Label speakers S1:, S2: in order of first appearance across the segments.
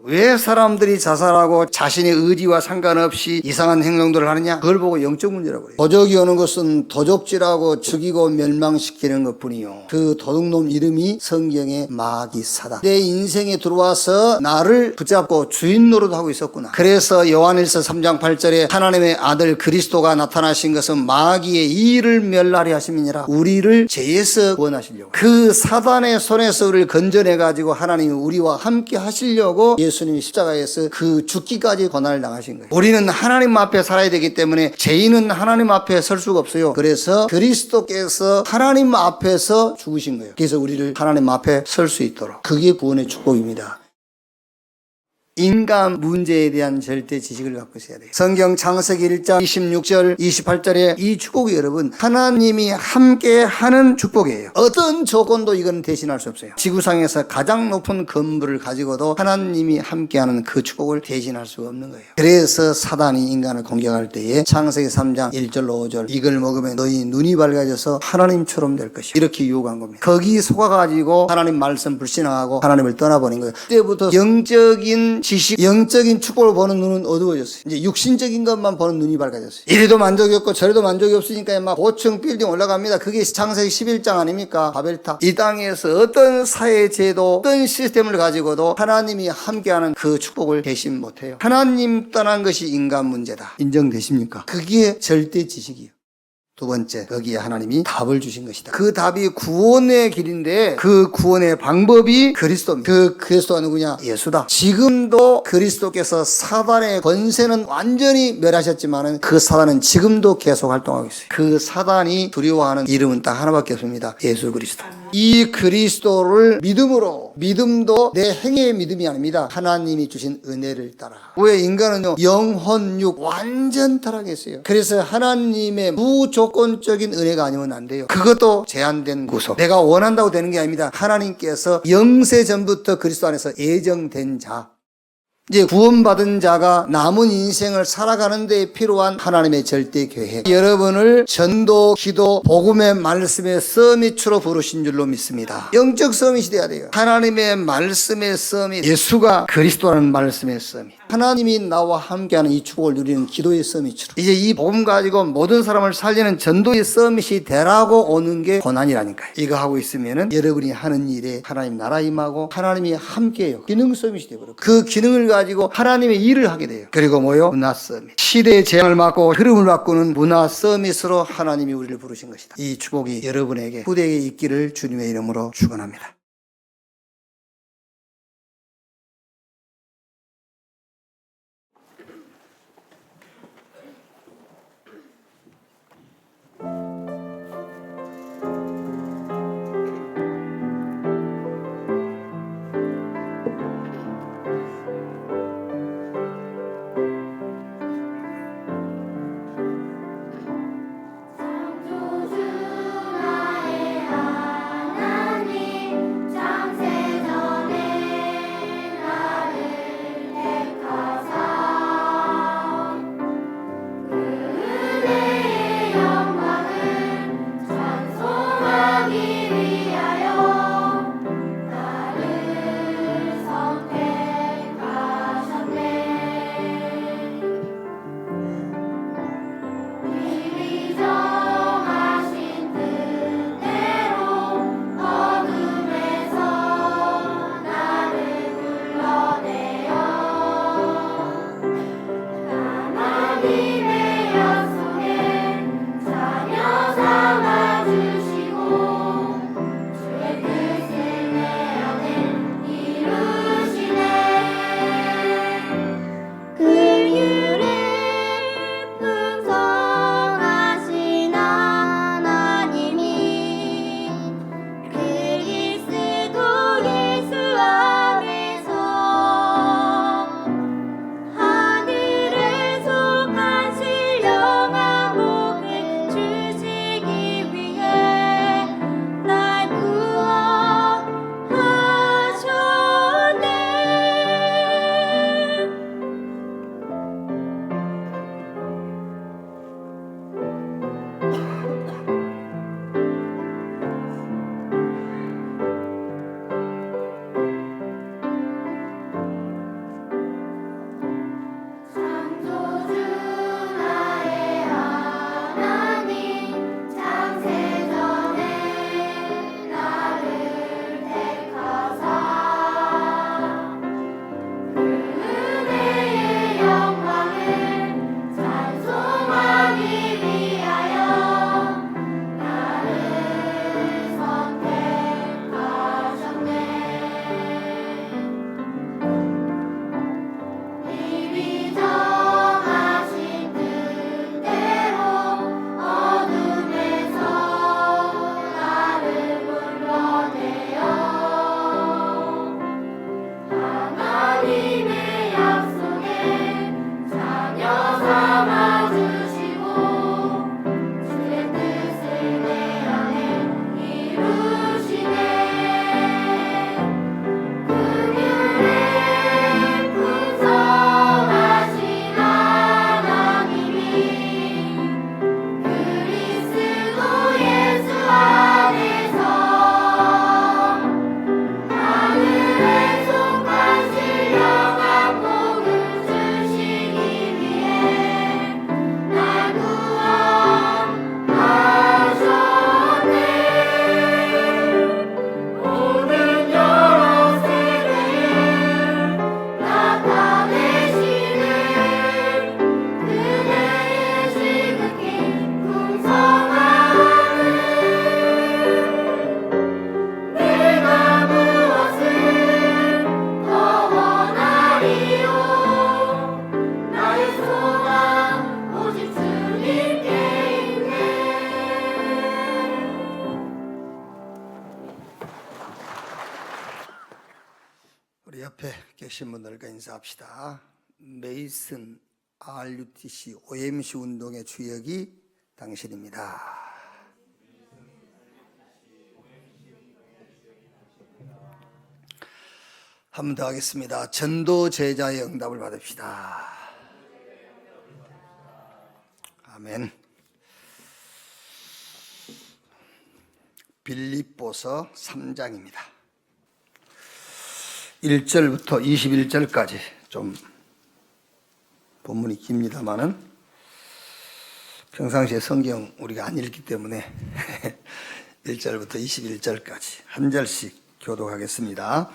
S1: 왜 사람들이 자살하고 자신의 의지와 상관없이 이상한 행동들을 하느냐? 그걸 보고 영적 문제라고 해요. 도적이 오는 것은 도적질하고 죽이고 멸망시키는 것뿐이요, 그 도둑놈 이름이 성경의 마귀 사단. 내 인생에 들어와서 나를 붙잡고 주인 노릇하고 있었구나. 그래서 요한일서 3장 8절에 하나님의 아들 그리스도가 나타나신 것은 마귀의 이의를 멸하려 하심이니라. 우리를 죄에서 구원하시려고, 그 사단의 손에서 우리를 건져내가지고 하나님이 우리와 함께 하시려고 예수님이 십자가에서 그 죽기까지 고난을 당하신 거예요. 우리는 하나님 앞에 살아야 되기 때문에 죄인은 하나님 앞에 설 수가 없어요. 그래서 그리스도께서 하나님 앞에서 죽으신 거예요. 그래서 우리를 하나님 앞에 설 수 있도록, 그게 구원의 축복입니다. 인간 문제에 대한 절대 지식을 갖고 있어야 돼요. 성경 창세기 1장 26절 28절에 이 축복이 여러분 하나님이 함께 하는 축복이에요. 어떤 조건도 이건 대신할 수 없어요. 지구상에서 가장 높은 건물을 가지고도 하나님이 함께하는 그 축복을 대신할 수가 없는 거예요. 그래서 사단이 인간을 공격할 때에 창세기 3장 1절로 5절, 이걸 먹으면 너희 눈이 밝아져서 하나님처럼 될 것이야, 이렇게 유혹한 겁니다. 거기 속아가지고 하나님 말씀 불신앙하고 하나님을 떠나버린 거예요. 그때부터 영적인 지식, 영적인 축복을 보는 눈은 어두워졌어요. 이제 육신적인 것만 보는 눈이 밝아졌어요. 이래도 만족이 없고 저래도 만족이 없으니까 막 고층 빌딩 올라갑니다. 그게 창세기 11장 아닙니까? 바벨탑. 이 땅에서 어떤 사회제도, 어떤 시스템을 가지고도 하나님이 함께하는 그 축복을 대신 못해요. 하나님 떠난 것이 인간 문제다. 인정되십니까? 그게 절대 지식이에요. 두 번째, 거기에 하나님이 답을 주신 것이다. 그 답이 구원의 길인데 그 구원의 방법이 그리스도입니다. 그 그리스도가 누구냐? 예수다. 지금도 그리스도께서 사단의 권세는 완전히 멸하셨지만은 그 사단은 지금도 계속 활동하고 있어요. 그 사단이 두려워하는 이름은 딱 하나밖에 없습니다. 예수 그리스도. 이 그리스도를 믿음으로, 믿음도 내 행위의 믿음이 아닙니다. 하나님이 주신 은혜를 따라. 왜 인간은요, 영혼, 육 완전 타락했어요. 그래서 하나님의 무조건적인 은혜가 아니면 안 돼요. 그것도 제한된 구속. 내가 원한다고 되는 게 아닙니다. 하나님께서 영세 전부터 그리스도 안에서 예정된 자, 이제 구원받은 자가 남은 인생을 살아가는 데 필요한 하나님의 절대 계획, 여러분을 전도, 기도, 복음의 말씀의 서밋으로 부르신 줄로 믿습니다. 영적 서밋이 돼야 돼요. 하나님의 말씀의 서밋, 예수가 그리스도라는 말씀의 서밋, 하나님이 나와 함께하는 이 축복을 누리는 기도의 서밋으로, 이제 이 복음 가지고 모든 사람을 살리는 전도의 서밋이 되라고 오는 게 고난이라니까요. 이거 하고 있으면은 여러분이 하는 일에 하나님 나라 임하고 하나님이 함께해요. 기능 서밋이 되버려. 그 기능을 가지고 하나님의 일을 하게 돼요. 그리고 뭐요? 문화 서밋. 시대의 재앙을 막고 흐름을 바꾸는 문화 서밋으로 하나님이 우리를 부르신 것이다. 이 축복이 여러분에게, 후대에게 있기를 주님의 이름으로 축원합니다. 옆에 계신 분들과 인사합시다. 메이슨 RUTC OMC 운동의 주역이 당신입니다. 한 번 더 하겠습니다. 전도 제자의 응답을 받읍시다. 아멘. 빌립보서 3장입니다. 1절부터 21절까지 좀 본문이 깁니다만은 평상시에 성경 우리가 안 읽기 때문에 1절부터 21절까지 한 절씩 교독하겠습니다.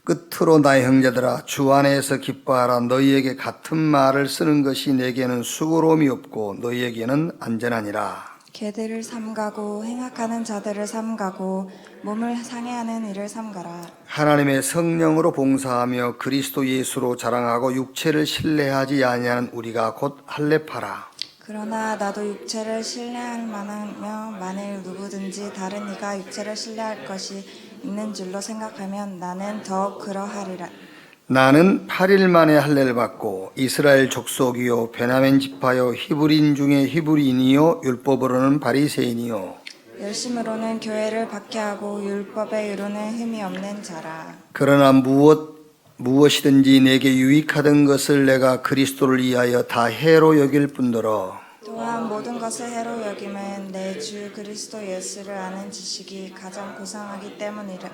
S1: 끝으로 나의 형제들아 주 안에서 기뻐하라. 너희에게 같은 말을 쓰는 것이 내게는 수고로움이 없고 너희에게는 안전하니라.
S2: 개들을 삼가고 행악하는 자들을 삼가고 몸을 상해하는 일을 삼가라.
S1: 하나님의 성령으로 봉사하며 그리스도 예수로 자랑하고 육체를 신뢰하지 아니하는 우리가 곧 할례파라.
S2: 그러나 나도 육체를 신뢰할 만하며 만일 누구든지 다른 이가 육체를 신뢰할 것이 있는 줄로 생각하면 나는 더욱 그러하리라.
S1: 나는 8일 만에 할례를 받고 이스라엘 족속이요 베냐민 지파요 히브리인 중에 히브리인이요 율법으로는 바리새인이요
S2: 열심으로는 교회를 박해하고 율법에 이루는 힘이 없는 자라.
S1: 그러나 무엇이든지 내게 유익하던 것을 내가 그리스도를 위하여 다 해로 여길 뿐더러
S2: 또한 모든 것을 해로 여김은 내 주 그리스도 예수를 아는 지식이 가장 고상하기 때문이라.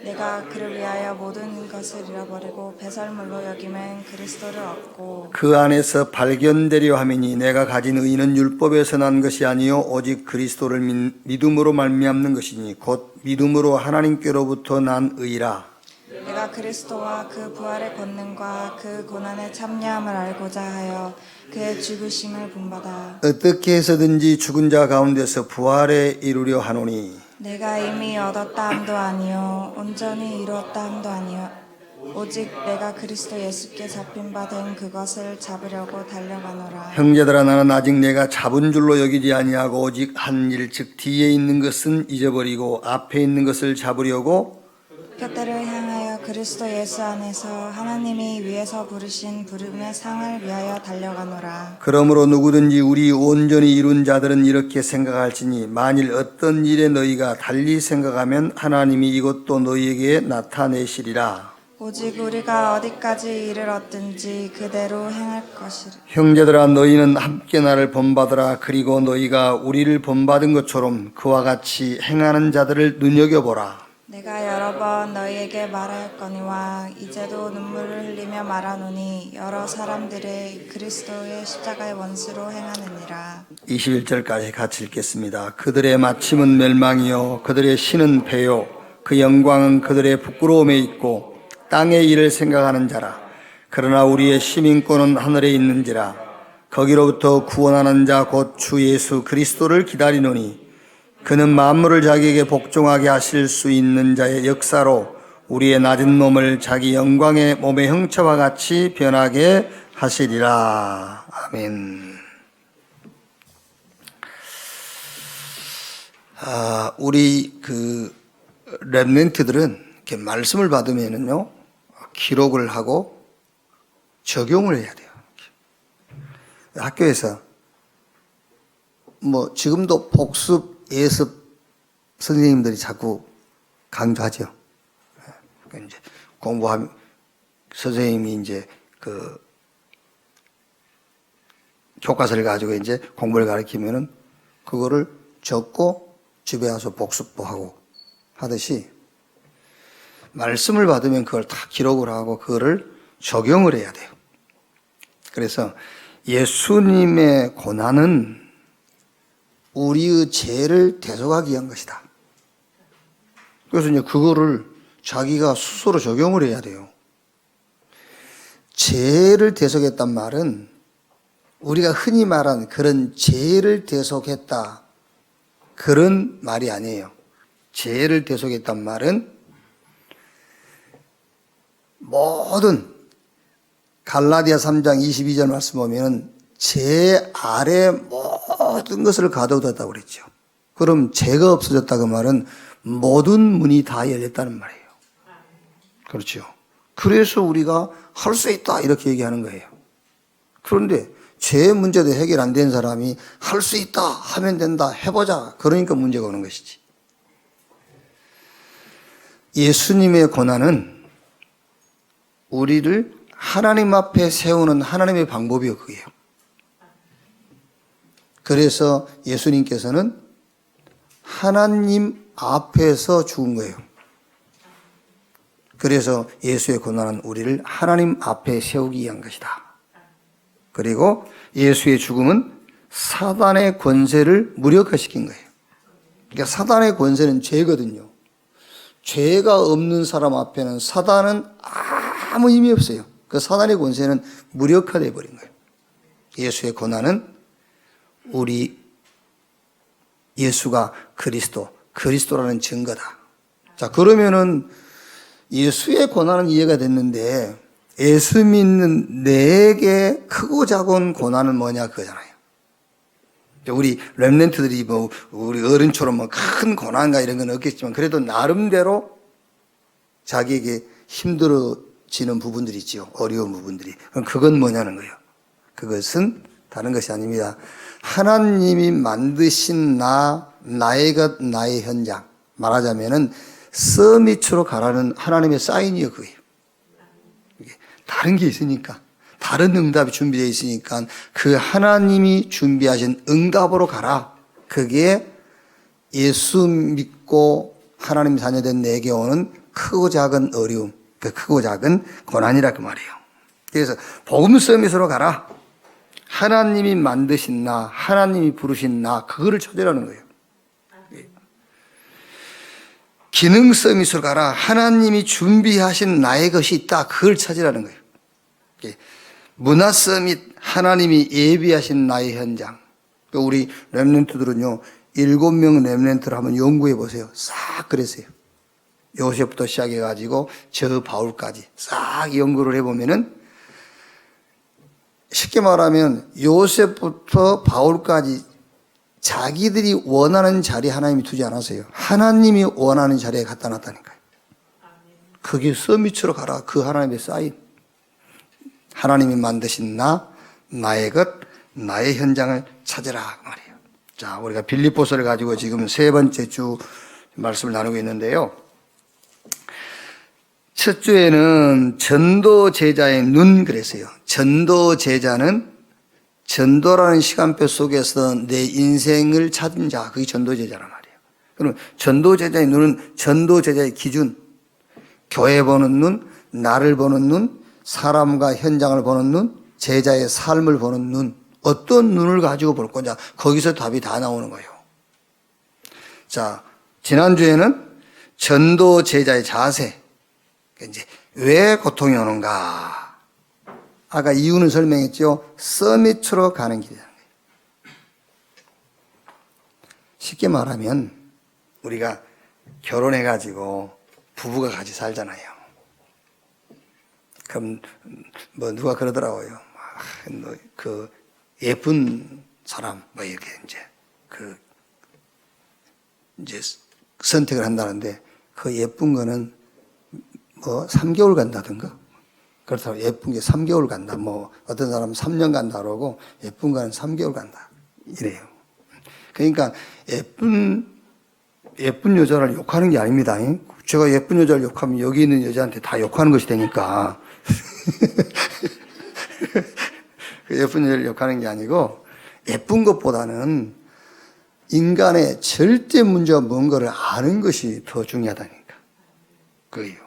S2: 내가 그를 위하여 모든 것을 잃어버리고 배설물로 여김은 그리스도를 얻고
S1: 그 안에서 발견되려 함이니 내가 가진 의는 율법에서 난 것이 아니요 오직 그리스도를 믿음으로 말미암는 것이니 곧 믿음으로 하나님께로부터 난 의라.
S2: 내가 그리스도와 그 부활의 권능과 그 고난의 참여함을 알고자 하여 그의 죽으심을 본받아
S1: 어떻게 해서든지 죽은 자 가운데서 부활에 이르려 하노니
S2: 내가 이미 얻었다 함도 아니요 온전히 이루었다 함도 아니요 오직 내가 그리스도 예수께 잡힌 바 된 그것을 잡으려고 달려가노라.
S1: 형제들아 나는 아직 내가 잡은 줄로 여기지 아니하고 오직 한 일 즉 뒤에 있는 것은 잊어버리고 앞에 있는 것을 잡으려고
S2: 표대를 향하여 그리스도 예수 안에서 하나님이 위에서 부르신 부름의 상을 위하여 달려가노라.
S1: 그러므로 누구든지 우리 온전히 이룬 자들은 이렇게 생각할지니 만일 어떤 일에 너희가 달리 생각하면 하나님이 이것도 너희에게 나타내시리라.
S2: 오직 우리가 어디까지 일을 얻든지 그대로 행할 것이라.
S1: 형제들아 너희는 함께 나를 본받으라. 그리고 너희가 우리를 본받은 것처럼 그와 같이 행하는 자들을 눈여겨보라.
S2: 내가 여러 번 너희에게 말하였거니와 이제도 눈물을 흘리며 말하노니 여러 사람들의 그리스도의 십자가의 원수로 행하느니라.
S1: 21절까지 같이 읽겠습니다. 그들의 마침은 멸망이요 그들의 신은 패요 그 영광은 그들의 부끄러움에 있고 땅의 일을 생각하는 자라. 그러나 우리의 시민권은 하늘에 있는지라. 거기로부터 구원하는 자 곧 주 예수 그리스도를 기다리노니 그는 만물을 자기에게 복종하게 하실 수 있는 자의 역사로 우리의 낮은 몸을 자기 영광의 몸의 형체와 같이 변하게 하시리라. 아멘. 우리 렘넌트들은 이렇게 말씀을 받으면은요 기록을 하고 적용을 해야 돼요. 학교에서 지금도 복습 예습 선생님들이 자꾸 강조하죠. 이제 공부하면 선생님이 이제 교과서를 가지고 이제 공부를 가르치면은 그거를 적고 집에 와서 복습도 하고 하듯이 말씀을 받으면 그걸 다 기록을 하고 그거를 적용을 해야 돼요. 그래서 예수님의 고난은 우리의 죄를 대속하기 위한 것이다. 그래서 이제 그거를 자기가 스스로 적용을 해야 돼요. 죄를 대속했단 말은 우리가 흔히 말하는 그런 죄를 대속했다. 그런 말이 아니에요. 죄를 대속했단 말은 모든 갈라디아 3장 22절 말씀 보면 죄 아래 모든 것을 가둬뒀다고 그랬죠. 그럼 죄가 없어졌다 그 말은 모든 문이 다 열렸다는 말이에요. 그렇죠. 그래서 우리가 할 수 있다 이렇게 얘기하는 거예요. 그런데 죄 문제도 해결 안 된 사람이 할 수 있다 하면 된다 해보자 그러니까 문제가 오는 것이지. 예수님의 고난은 우리를 하나님 앞에 세우는 하나님의 방법이요 그게요. 그래서 예수님께서는 하나님 앞에서 죽은 거예요. 그래서 예수의 고난은 우리를 하나님 앞에 세우기 위한 것이다. 그리고 예수의 죽음은 사단의 권세를 무력화시킨 거예요. 그러니까 사단의 권세는 죄거든요. 죄가 없는 사람 앞에는 사단은 아무 의미 없어요. 그 사단의 권세는 무력화되어 버린 거예요. 예수의 고난은 우리 예수가 그리스도라는 증거다. 자, 그러면은 예수의 고난은 이해가 됐는데 예수 믿는 내게 크고 작은 고난은 뭐냐 그거잖아요. 우리 렘넌트들이 뭐 우리 어른처럼 뭐 큰 고난과 이런 건 없겠지만 그래도 나름대로 자기에게 힘들어지는 부분들이 있죠. 어려운 부분들이. 그럼 그건 뭐냐는 거예요. 그것은 다른 것이 아닙니다. 하나님이 만드신 나의 것, 나의 현장. 말하자면은 서밋으로 가라는 하나님의 사인이요, 그게요. 다른 게 있으니까, 다른 응답이 준비되어 있으니까 그 하나님이 준비하신 응답으로 가라. 그게 예수 믿고 하나님 자녀된 내게 오는 크고 작은 어려움, 그 크고 작은 고난이라 그 말이에요. 그래서 복음 서밋으로 가라. 하나님이 만드신 나, 하나님이 부르신 나, 그거를 찾으라는 거예요. 기능 서밋으로 가라. 하나님이 준비하신 나의 것이 있다. 그걸 찾으라는 거예요. 문화 서밋, 하나님이 예비하신 나의 현장. 우리 렘넌트들은요, 7명 렘넌트를 한번 연구해 보세요. 싹 그랬어요. 요셉부터 시작해가지고 저 바울까지 싹 연구를 해보면은 쉽게 말하면 요셉부터 바울까지 자기들이 원하는 자리에 하나님이 두지 않았어요. 하나님이 원하는 자리에 갖다 놨다니까요. 그게 서밋으로 가라. 그 하나님의 사인. 하나님이 만드신 나의 것, 나의 현장을 찾으라 말이에요. 자, 우리가 빌립보서를 가지고 지금 세 번째 주 말씀을 나누고 있는데요. 첫 주에는 전도 제자의 눈 그랬어요. 전도 제자는 전도라는 시간표 속에서 내 인생을 찾은 자, 그게 전도 제자란 말이에요. 그럼 전도 제자의 눈은 전도 제자의 기준, 교회 보는 눈, 나를 보는 눈, 사람과 현장을 보는 눈, 제자의 삶을 보는 눈, 어떤 눈을 가지고 볼 거냐, 거기서 답이 다 나오는 거예요. 자, 지난주에는 전도 제자의 자세, 이제 왜 고통이 오는가? 아까 이유는 설명했죠. 서밋으로 가는 길이라는 거예요. 쉽게 말하면 우리가 결혼해가지고 부부가 같이 살잖아요. 그럼 뭐 누가 그러더라고요. 그 예쁜 사람 뭐 이렇게 이제 선택을 한다는데 그 예쁜 거는 뭐 3개월 간다든가. 그렇다고 예쁜 게 3개월 간다. 뭐 어떤 사람은 3년 간다 그러고 예쁜 거는 3개월 간다. 이래요. 그러니까 예쁜 여자를 욕하는 게 아닙니다. 제가 예쁜 여자를 욕하면 여기 있는 여자한테 다 욕하는 것이 되니까. 예쁜 여자를 욕하는 게 아니고 예쁜 것보다는 인간의 절대 문제가 뭔가를 아는 것이 더 중요하다니까. 그게요.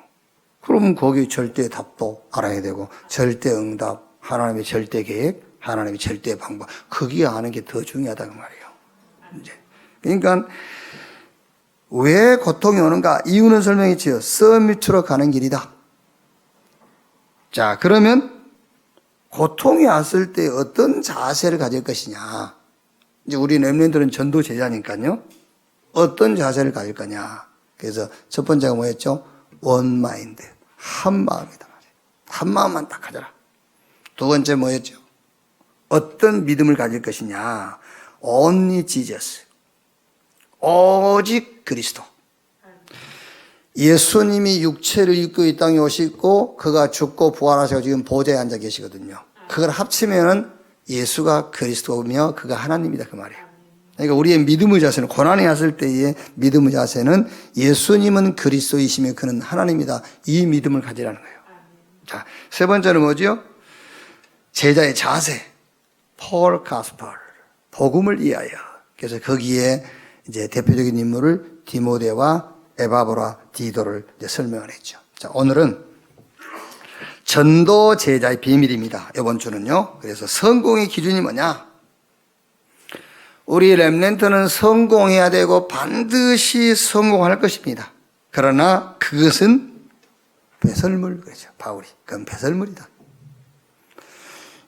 S1: 그럼 거기 절대 답도 알아야 되고 절대 응답, 하나님의 절대 계획, 하나님의 절대 방법, 거기에 아는 게 더 중요하다는 말이에요. 이제 그러니까 왜 고통이 오는가? 이유는 설명했지요. 서밋으로 가는 길이다. 자, 그러면 고통이 왔을 때 어떤 자세를 가질 것이냐? 이제 우리 렘넌트들은 전도 제자니까요. 어떤 자세를 가질 거냐? 그래서 첫 번째가 뭐였죠? 원 마인드. 한 마음이다 말이에요. 한 마음만 딱 가져라. 두 번째 뭐였죠? 어떤 믿음을 가질 것이냐? Only Jesus. 오직 그리스도. 예수님이 육체를 입고 이 땅에 오시고 그가 죽고 부활하셔서 지금 보좌에 앉아 계시거든요. 그걸 합치면은 예수가 그리스도며 그가 하나님이다 그 말이에요. 그러니까 우리의 믿음의 자세는, 고난이 왔을 때의 믿음의 자세는 예수님은 그리스도이시며 그는 하나님이다, 이 믿음을 가지라는 거예요. 자, 세 번째는 뭐죠? 제자의 자세, 폴 가스펄, 복음을 위하여. 그래서 거기에 이제 대표적인 인물을 디모데와 에바브라 디도를 이제 설명을 했죠. 자, 오늘은 전도 제자의 비밀입니다. 이번 주는요. 그래서 성공의 기준이 뭐냐? 우리 렘넌트는 성공해야 되고 반드시 성공할 것입니다. 그러나 그것은 배설물, 그렇죠. 바울이. 그건 배설물이다.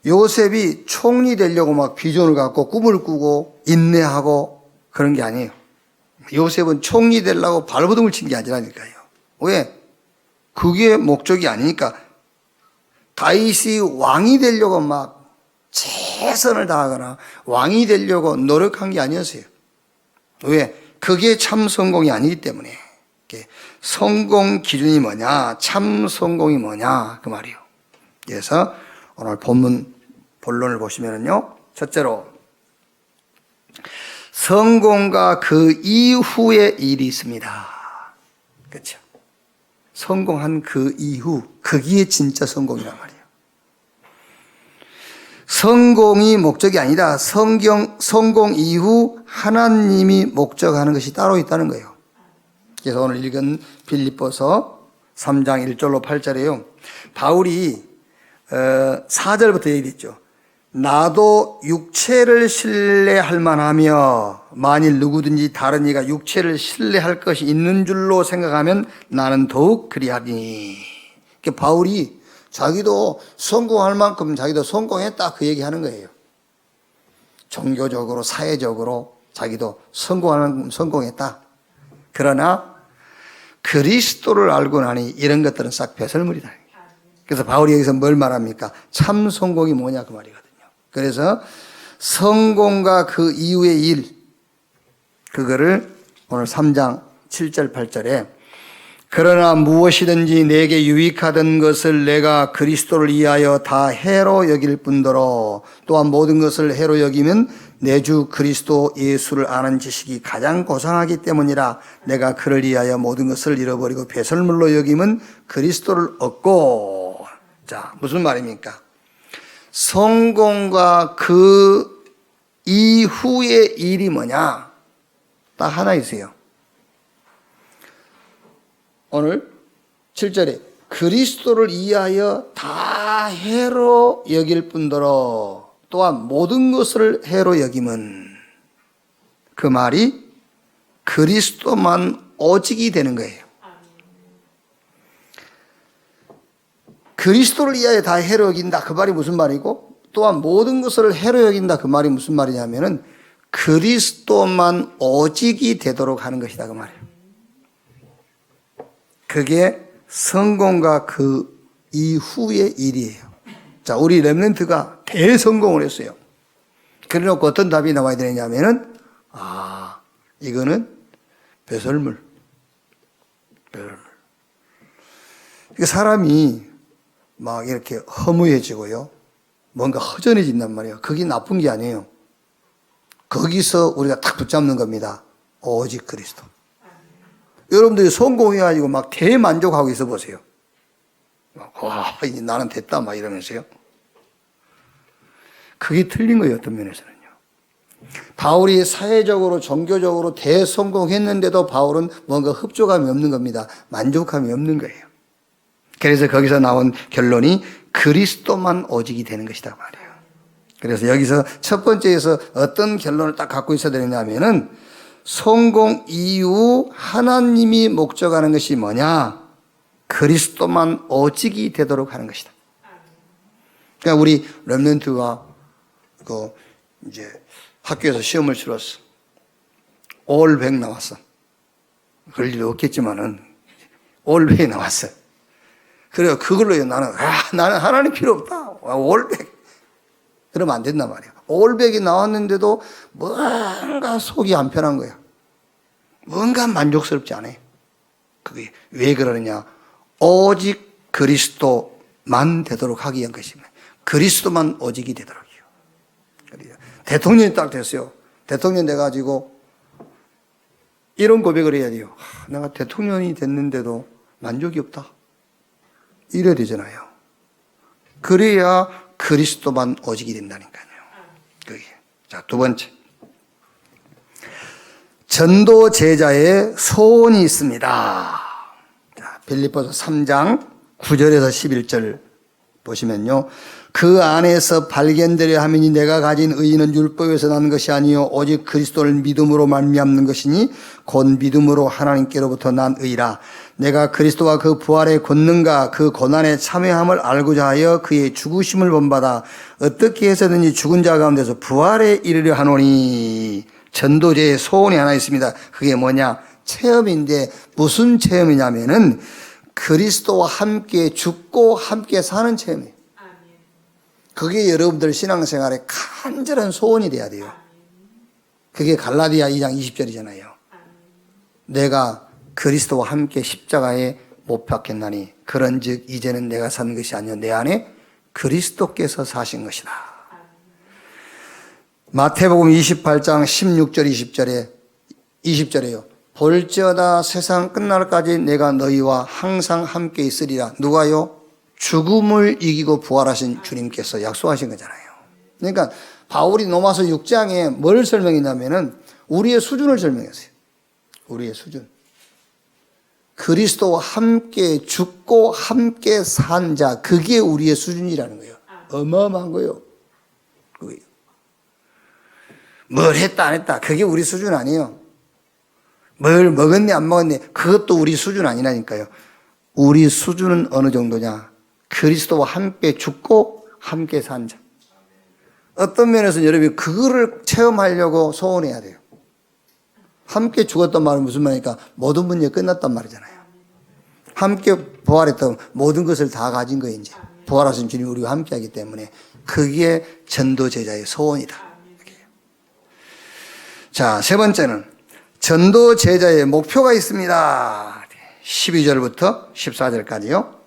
S1: 요셉이 총리 되려고 막 비전을 갖고 꿈을 꾸고 인내하고 그런 게 아니에요. 요셉은 총리 되려고 발버둥을 친 게 아니라니까요. 왜? 그게 목적이 아니니까. 다윗이 왕이 되려고 막 최선을 다하거나 왕이 되려고 노력한 게 아니었어요. 왜? 그게 참 성공이 아니기 때문에. 성공 기준이 뭐냐, 참 성공이 뭐냐 그 말이에요. 그래서 오늘 본론을 보시면은요, 첫째로 성공과 그 이후의 일이 있습니다. 그렇죠? 성공한 그 이후, 그게 진짜 성공이란 말이에요. 성공이 목적이 아니다. 성공 이후 하나님이 목적하는 것이 따로 있다는 거예요. 그래서 오늘 읽은 빌립보서 3장 1절로 8절에요. 바울이 4절부터 얘기했죠. 나도 육체를 신뢰할 만하며 만일 누구든지 다른 이가 육체를 신뢰할 것이 있는 줄로 생각하면 나는 더욱 그리하리니. 그러니까 바울이 자기도 성공할 만큼 자기도 성공했다 그 얘기하는 거예요. 종교적으로 사회적으로 자기도 성공할 만큼 성공했다. 그러나 그리스도를 알고 나니 이런 것들은 싹 배설물이다. 그래서 바울이 여기서 뭘 말합니까? 참 성공이 뭐냐 그 말이거든요. 그래서 성공과 그 이후의 일, 그거를 오늘 3장 7절 8절에 그러나 무엇이든지 내게 유익하던 것을 내가 그리스도를 위하여 다 해로 여길 뿐더러 또한 모든 것을 해로 여기면 내 주 그리스도 예수를 아는 지식이 가장 고상하기 때문이라. 내가 그를 위하여 모든 것을 잃어버리고 배설물로 여기면 그리스도를 얻고. 자, 무슨 말입니까? 성공과 그 이후의 일이 뭐냐? 딱 하나 있어요. 오늘 7절에 그리스도를 위하여 다 해로 여길 뿐더러 또한 모든 것을 해로 여김은, 그 말이 그리스도만 오직이 되는 거예요. 그리스도를 위하여 다 해로 여긴다 그 말이 무슨 말이고, 또한 모든 것을 해로 여긴다 그 말이 무슨 말이냐면은 그리스도만 오직이 되도록 하는 것이다 그 말이에요. 그게 성공과 그 이후의 일이에요. 자, 우리 렘넌트가 대성공을 했어요. 그래놓고 어떤 답이 나와야 되느냐면은, 이거는 배설물. 그러니까 사람이 막 이렇게 허무해지고요. 뭔가 허전해진단 말이에요. 그게 나쁜 게 아니에요. 거기서 우리가 딱 붙잡는 겁니다. 오직 그리스도. 여러분들이 성공해가지고 막 대만족하고 있어 보세요. 와, 이제 나는 됐다, 막 이러면서요. 그게 틀린 거예요, 어떤 면에서는요. 바울이 사회적으로, 종교적으로 대성공했는데도 바울은 뭔가 흡족함이 없는 겁니다. 만족함이 없는 거예요. 그래서 거기서 나온 결론이 그리스도만 오직이 되는 것이다 말이에요. 그래서 여기서 첫 번째에서 어떤 결론을 딱 갖고 있어야 되느냐면은 성공 이후 하나님이 목적하는 것이 뭐냐? 그리스도만 오직이 되도록 하는 것이다. 그러니까 우리 렘넌트가 이제 학교에서 시험을 치렀어. 올 100 나왔어. 그럴 일 없겠지만은 올 100이 나왔어. 그래요. 그걸로 나는 하나님 필요 없다. 올 100. 그러면 안 된단 말이야. 올 100이 나왔는데도 뭔가 속이 안 편한 거야. 뭔가 만족스럽지 않아요. 그게 왜 그러느냐? 오직 그리스도만 되도록 하기 위한 것입니다. 그리스도만 오직이 되도록이요. 대통령이 딱 됐어요. 대통령 돼가지고 이런 고백을 해야 돼요. 내가 대통령이 됐는데도 만족이 없다. 이래야 되잖아요. 그래야 그리스도만 오직이 된다니까요. 그게. 자, 두 번째. 전도 제자의 소원이 있습니다. 자, 빌립보서 3장 9절에서 11절 보시면요. 그 안에서 발견되려 하미니 내가 가진 의의는 율법에서 난 것이 아니요 오직 그리스도를 믿음으로 말미암는 것이니 곧 믿음으로 하나님께로부터 난 의라. 내가 그리스도와 그 부활의 권능과 그 고난의 참여함을 알고자 하여 그의 죽으심을 본받아 어떻게 해서든지 죽은 자 가운데서 부활에 이르려 하노니. 전도제의 소원이 하나 있습니다. 그게 뭐냐? 체험인데 무슨 체험이냐면은 그리스도와 함께 죽고 함께 사는 체험이에요. 그게 여러분들 신앙생활의 간절한 소원이 돼야 돼요. 그게 갈라디아 2장 20절이잖아요. 내가 그리스도와 함께 십자가에 못 박혔나니 그런즉 이제는 내가 사는 것이 아니요 내 안에 그리스도께서 사신 것이다. 마태복음 28장 16절 20절에요. 볼지어다 세상 끝날까지 내가 너희와 항상 함께 있으리라. 누가요? 죽음을 이기고 부활하신 주님께서 약속하신 거잖아요. 그러니까 바울이 로마서 6장에 뭘 설명했냐면은 우리의 수준을 설명했어요. 우리의 수준. 그리스도와 함께 죽고 함께 산 자, 그게 우리의 수준이라는 거예요. 어마어마한 거예요. 그게. 뭘 했다 안 했다, 그게 우리 수준 아니에요. 뭘 먹었네 안 먹었네, 그것도 우리 수준 아니라니까요. 우리 수준은 어느 정도냐? 그리스도와 함께 죽고 함께 산 자. 어떤 면에서 여러분이 그거를 체험하려고 소원해야 돼요. 함께 죽었단 말은 무슨 말이니까 모든 문제 끝났단 말이잖아요. 함께 부활했다면 모든 것을 다 가진 거예요. 이제 부활하신 주님이 우리와 함께 하기 때문에 그게 전도 제자의 소원이다. 자, 세 번째는 전도 제자의 목표가 있습니다. 12절부터 14절까지요.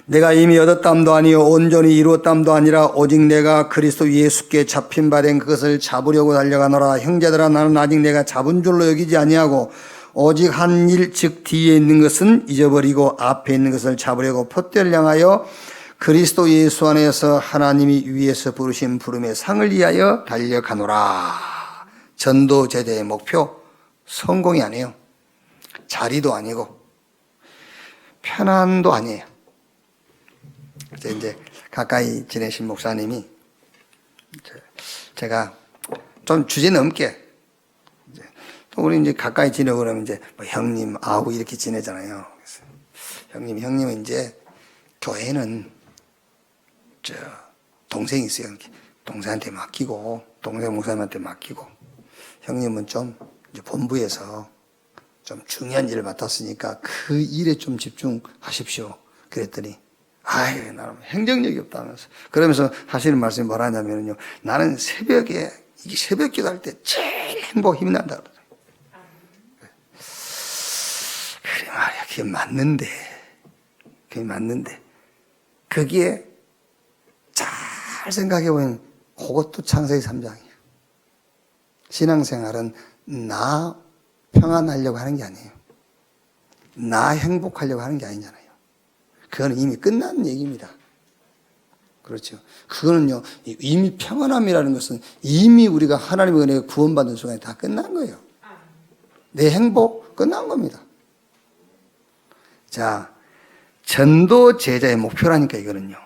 S1: 내가 이미 얻었담도 아니요 온전히 이루었담도 아니라 오직 내가 그리스도 예수께 잡힌 바 된 그것을 잡으려고 달려가노라. 형제들아, 나는 아직 내가 잡은 줄로 여기지 아니하고 오직 한 일, 즉 뒤에 있는 것은 잊어버리고 앞에 있는 것을 잡으려고 폿대를 향하여 그리스도 예수 안에서 하나님이 위에서 부르신 부름의 상을 위하여 달려가노라. 전도 제자의 목표, 성공이 아니에요. 자리도 아니고 편안도 아니에요. 이제 가까이 지내신 목사님이 제가 좀 주제 넘게 또 우리 이제 가까이 지내고 그러면 이제 뭐 형님, 아우 이렇게 지내잖아요. 그래서 형님은 이제 교회는 저 동생이 있어요. 동생한테 맡기고 동생 목사님한테 맡기고 형님은 좀 이제 본부에서 좀 중요한 일을 맡았으니까 그 일에 좀 집중하십시오. 그랬더니 아유, 나는 행정력이 없다면서. 그러면서 하시는 말씀이 뭐라 하냐면요. 나는 새벽에, 이게 새벽 기도할 때 제일 힘이 난다 그러더라고요. 그래 말이야. 그게 맞는데. 거기에 잘 생각해보면 그것도 창세기 3장이에요. 신앙생활은 나 평안하려고 하는 게 아니에요. 나 행복하려고 하는 게 아니잖아요. 그거는 이미 끝난 얘기입니다. 그렇죠. 그거는요, 이미 평안함이라는 것은 이미 우리가 하나님의 은혜에 구원받는 순간에 다 끝난 거예요. 내 행복 끝난 겁니다. 자, 전도 제자의 목표라니까 이거는요.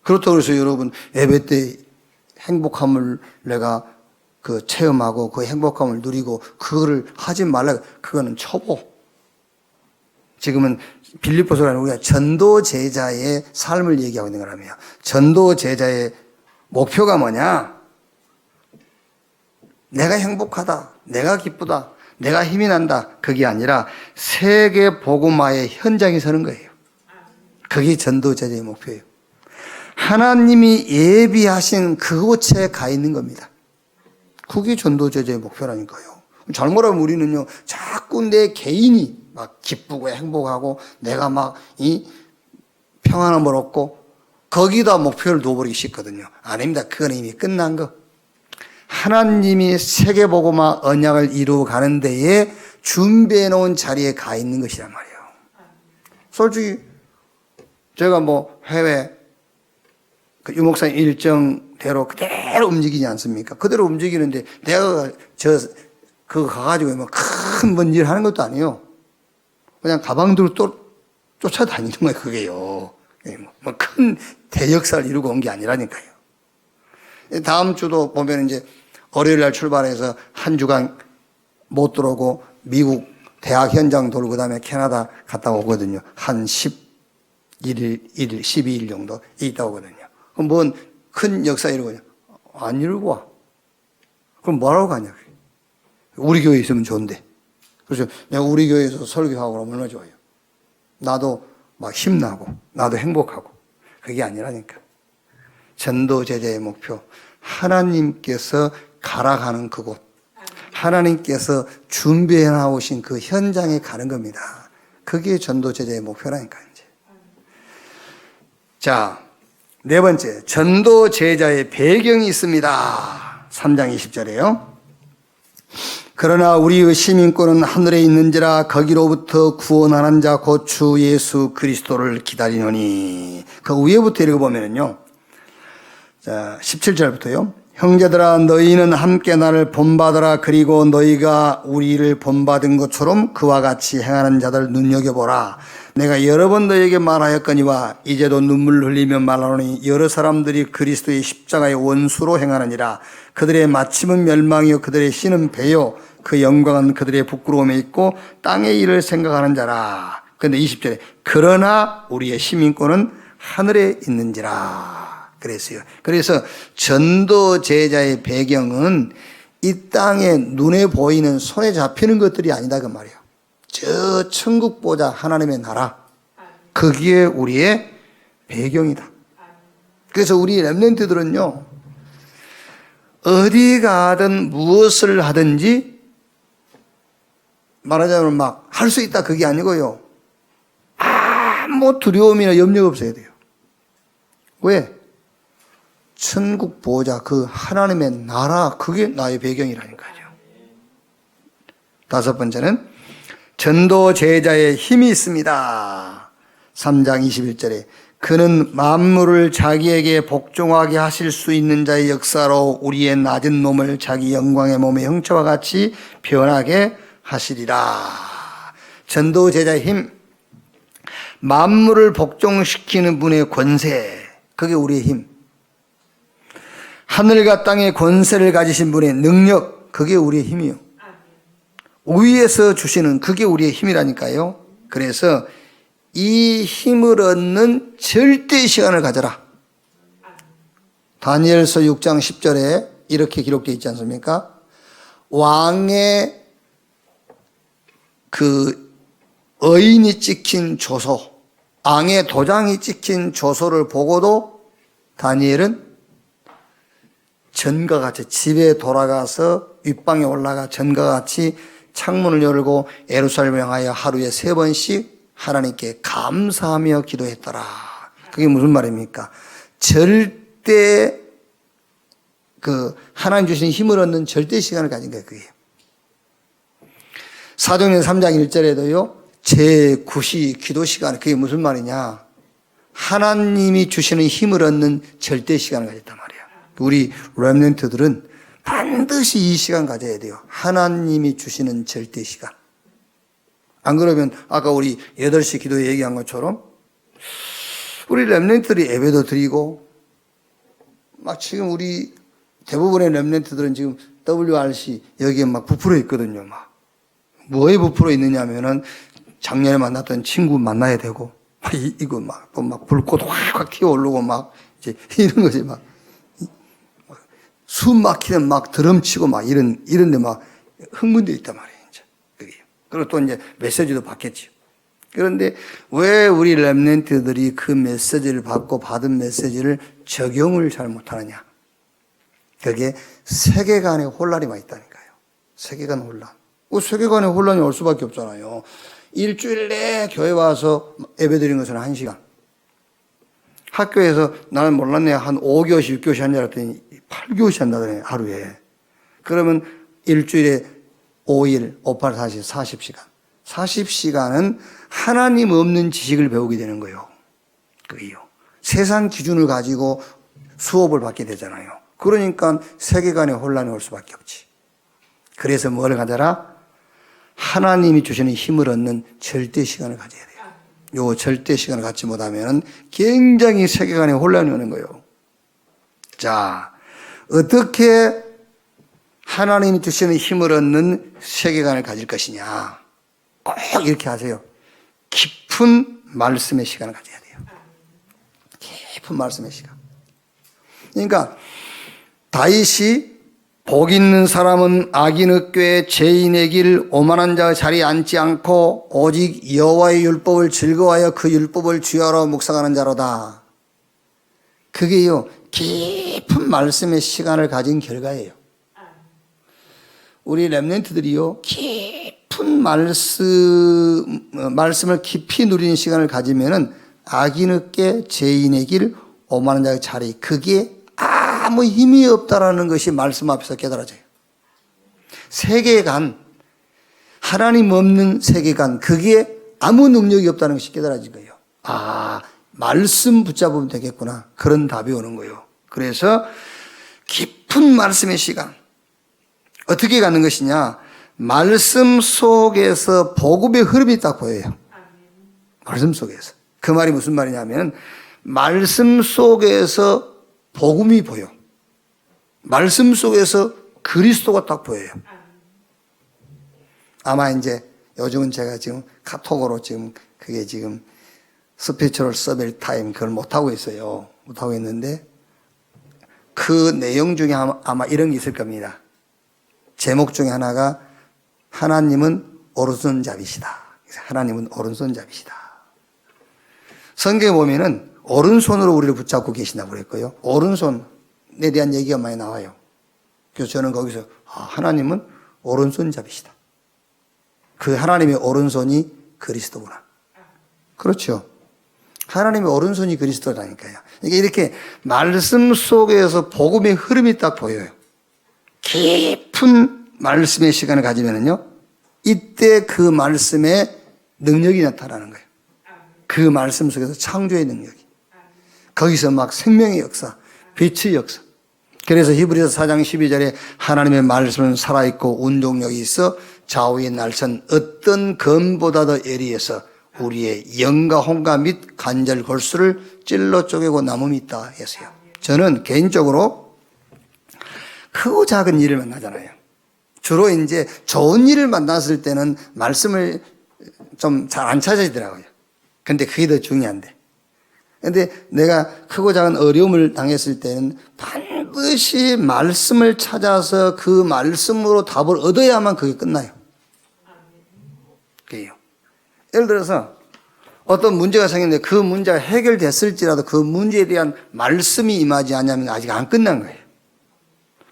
S1: 그렇다고 해서 여러분 예배 때 행복함을 내가 그 체험하고 그 행복함을 누리고 그거를 하지 말라. 그거는 초보. 지금은 빌립보서라는 우리가 전도 제자의 삶을 얘기하고 있는 거라며. 전도 제자의 목표가 뭐냐? 내가 행복하다, 내가 기쁘다, 내가 힘이 난다, 그게 아니라 세계 복음화의 현장에 서는 거예요. 그게 전도 제자의 목표예요. 하나님이 예비하신 그곳에 가 있는 겁니다. 그게 전도 제자의 목표라니까요. 잘못하면 우리는요, 자꾸 내 개인이 막 기쁘고 행복하고 내가 막 이 평안함을 얻고 거기다 목표를 둬버리기 쉽거든요. 아닙니다. 그건 이미 끝난 거. 하나님이 세계복음화 언약을 이루어가는 데에 준비해 놓은 자리에 가 있는 것이란 말이에요. 솔직히 제가 뭐 해외 그 유목사님 일정대로 그대로 움직이지 않습니까? 그대로 움직이는데 내가 그거 가가지고 뭐 큰 뭔 일 하는 것도 아니에요. 그냥 가방 들고 쫓아다니는 거예요, 그게요. 뭐 큰 대역사를 이루고 온 게 아니라니까요. 다음 주도 보면 이제 월요일 날 출발해서 한 주간 못 들어오고 미국 대학 현장 돌고 그다음에 캐나다 갔다 오거든요. 한 12일 정도 있다 오거든요. 그럼 뭔 큰 역사 이루고냐? 안 이루고 와. 그럼 뭐하러 가냐? 우리 교회에 있으면 좋은데. 그래서 내가 우리 교회에서 설교하고 그러면 얼마나 좋아요. 나도 막 힘나고 나도 행복하고. 그게 아니라니까. 전도 제자의 목표. 하나님께서 가라가는 그곳. 하나님께서 준비해 나오신 그 현장에 가는 겁니다. 그게 전도 제자의 목표라니까 이제. 자, 네 번째. 전도 제자의 배경이 있습니다. 3장 20절에요. 그러나 우리의 시민권은 하늘에 있는지라 거기로부터 구원하는 자 곧 주 예수 그리스도를 기다리노니. 그 위에부터 읽어보면요. 자, 17절부터요. 형제들아 너희는 함께 나를 본받으라. 그리고 너희가 우리를 본받은 것처럼 그와 같이 행하는 자들 눈여겨보라. 내가 여러 번 너희에게 말하였거니와 이제도 눈물 흘리며 말하노니 여러 사람들이 그리스도의 십자가의 원수로 행하느니라. 그들의 마침은 멸망이요 그들의 씨는 배요 그 영광은 그들의 부끄러움에 있고 땅의 일을 생각하는 자라. 그런데 20절에 그러나 우리의 시민권은 하늘에 있는지라 그랬어요. 그래서 전도 제자의 배경은 이 땅에 눈에 보이는 손에 잡히는 것들이 아니다 그 말이에요. 저 천국 보자 하나님의 나라, 거기에 우리의 배경이다. 그래서 우리 렘넌트들은요, 어디 가든 무엇을 하든지 말하자면 막 할 수 있다 그게 아니고요, 아무 두려움이나 염려가 없어야 돼요. 왜? 천국 보호자 그 하나님의 나라, 그게 나의 배경이라니까요. 다섯 번째는 전도 제자의 힘이 있습니다. 3장 21절에 그는 만물을 자기에게 복종하게 하실 수 있는 자의 역사로 우리의 낮은 몸을 자기 영광의 몸의 형체와 같이 변하게 하시리라. 전도 제자의 힘, 만물을 복종시키는 분의 권세, 그게 우리의 힘. 하늘과 땅의 권세를 가지신 분의 능력, 그게 우리의 힘이요. 위에서 주시는 그게 우리의 힘이라니까요. 그래서 이 힘을 얻는 절대 시간을 가져라. 다니엘서 6장 10절에 이렇게 기록되어 있지 않습니까? 왕의 그 의인이 찍힌 조서, 왕의 도장이 찍힌 조서를 보고도 다니엘은 전과 같이 집에 돌아가서 윗방에 올라가 전과 같이 창문을 열고 예루살렘을 향하여 하루에 3번씩 하나님께 감사하며 기도했더라. 그게 무슨 말입니까? 절대 하나님 주신 힘을 얻는 절대 시간을 가진 거예요. 그게. 사도행전 3장 1절에도요. 제9시 기도 시간, 그게 무슨 말이냐? 하나님이 주시는 힘을 얻는 절대 시간을 가졌단 말이에요. 우리 렘넌트들은 반드시 이 시간 가져야 돼요. 하나님이 주시는 절대 시간. 안 그러면 아까 우리 8시 기도 얘기한 것처럼 우리 렘넌트들이 예배도 드리고 막 지금 우리 대부분의 렘넌트들은 지금 WRC 여기에 막 부풀어 있거든요. 막 뭐에 부풀어 있느냐 하면은 작년에 만났던 친구 만나야 되고 이거 막 또 막 불꽃 확 튀어오르고 막 이제 이런 거지 막. 숨 막히는 막 드럼치고 막 이런데 막 흥분되어 있단 말이에요. 이제. 그게. 그리고 또 이제 메시지도 받겠죠. 그런데 왜 우리 렘넌트들이 그 메시지를 받고 받은 메시지를 적용을 잘 못하느냐? 그게 세계관의 혼란이 많이 있다니까요. 세계관 혼란. 세계관의 혼란이 올 수밖에 없잖아요. 일주일 내 교회 와서 예배 드리는 것은 1시간. 학교에서 나는 몰랐네. 한 5교시, 6교시 한 줄 알았더니 8교시 한다더니 하루에. 그러면 일주일에 5일, 5, 8, 40, 40시간. 40시간은 하나님 없는 지식을 배우게 되는 거예요. 그게요. 세상 기준을 가지고 수업을 받게 되잖아요. 그러니까 세계관에 혼란이 올 수밖에 없지. 그래서 뭘 가져라? 하나님이 주시는 힘을 얻는 절대 시간을 가져야 돼요. 요 절대 시간을 갖지 못하면 굉장히 세계관에 혼란이 오는 거예요. 자, 어떻게 하나님이 주시는 힘을 얻는 세계관을 가질 것이냐. 꼭 이렇게 하세요. 깊은 말씀의 시간을 가져야 돼요. 깊은 말씀의 시간. 그러니까 다윗이 복 있는 사람은 악인의 꾀 죄인의 길 오만한 자의 자리에 앉지 않고 오직 여호와의 율법을 즐거워하여 그 율법을 주야로 묵상하는 자로다. 그게요, 깊은 말씀의 시간을 가진 결과예요. 우리 렘넌트들이요, 깊은 말씀을 깊이 누리는 시간을 가지면은 악인의 꾀 죄인의 길 오만한 자의 자리, 그게 아무 힘이 없다라는 것이 말씀 앞에서 깨달아져요. 세계관, 하나님 없는 세계관, 그게 아무 능력이 없다는 것이 깨달아진 거예요. 아, 말씀 붙잡으면 되겠구나. 그런 답이 오는 거예요. 그래서 깊은 말씀의 시간. 어떻게 가는 것이냐? 말씀 속에서 복음의 흐름이 딱 보여요. 말씀 속에서. 그 말이 무슨 말이냐면, 말씀 속에서 복음이 보여. 말씀 속에서 그리스도가 딱 보여요. 아마 이제 요즘은 제가 지금 카톡으로 지금 그게 지금 스피처럴 서벨 타임 그걸 못하고 있어요. 못하고 있는데 그 내용 중에 아마 이런 게 있을 겁니다. 제목 중에 하나가 하나님은 오른손잡이시다. 하나님은 오른손잡이시다. 성경에 보면은 오른손으로 우리를 붙잡고 계신다고 그랬고요. 오른손에 대한 얘기가 많이 나와요. 그래서 저는 거기서 하나님은 오른손잡이시다. 그 하나님의 오른손이 그리스도구나. 그렇죠. 하나님의 오른손이 그리스도라니까요. 이게 이렇게 말씀 속에서 복음의 흐름이 딱 보여요. 깊은 말씀의 시간을 가지면은요, 이때 그 말씀의 능력이 나타나는 거예요. 그 말씀 속에서 창조의 능력이. 거기서 막 생명의 역사, 빛의 역사. 그래서 히브리서 4장 12절에 하나님의 말씀은 살아있고 운동력이 있어 좌우의 날선 어떤 검보다 더 예리해서 우리의 영과 혼과 및 관절 골수를 찔러 쪼개고 남음이 있다 했어요. 저는 개인적으로 크고 작은 일을 만나잖아요. 주로 이제 좋은 일을 만났을 때는 말씀을 좀 잘 안 찾아지더라고요. 근데 그게 더 중요한데. 근데 내가 크고 작은 어려움을 당했을 때는 반드시 말씀을 찾아서 그 말씀으로 답을 얻어야만 그게 끝나요. 그게요. 예를 들어서 어떤 문제가 생겼는데 그 문제가 해결됐을지라도 그 문제에 대한 말씀이 임하지 않으면 아직 안 끝난 거예요.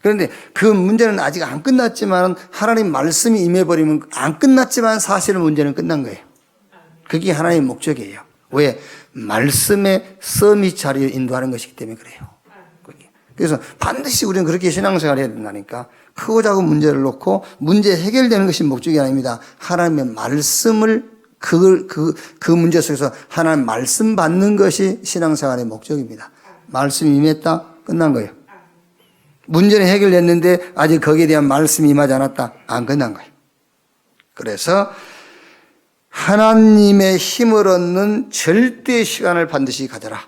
S1: 그런데 그 문제는 아직 안 끝났지만 하나님 말씀이 임해버리면 안 끝났지만 사실은 문제는 끝난 거예요. 그게 하나님의 목적이에요. 왜? 말씀의 서밋 자리에 인도하는 것이기 때문에 그래요. 그래서 반드시 우리는 그렇게 신앙생활을 해야 된다니까. 크고 작은 문제를 놓고 문제 해결되는 것이 목적이 아닙니다. 하나님의 말씀을 그 문제 속에서 하나님 말씀 받는 것이 신앙생활의 목적입니다. 말씀이 임했다? 끝난 거예요. 문제는 해결됐는데 아직 거기에 대한 말씀이 임하지 않았다? 안 끝난 거예요. 그래서 하나님의 힘을 얻는 절대 시간을 반드시 가져라.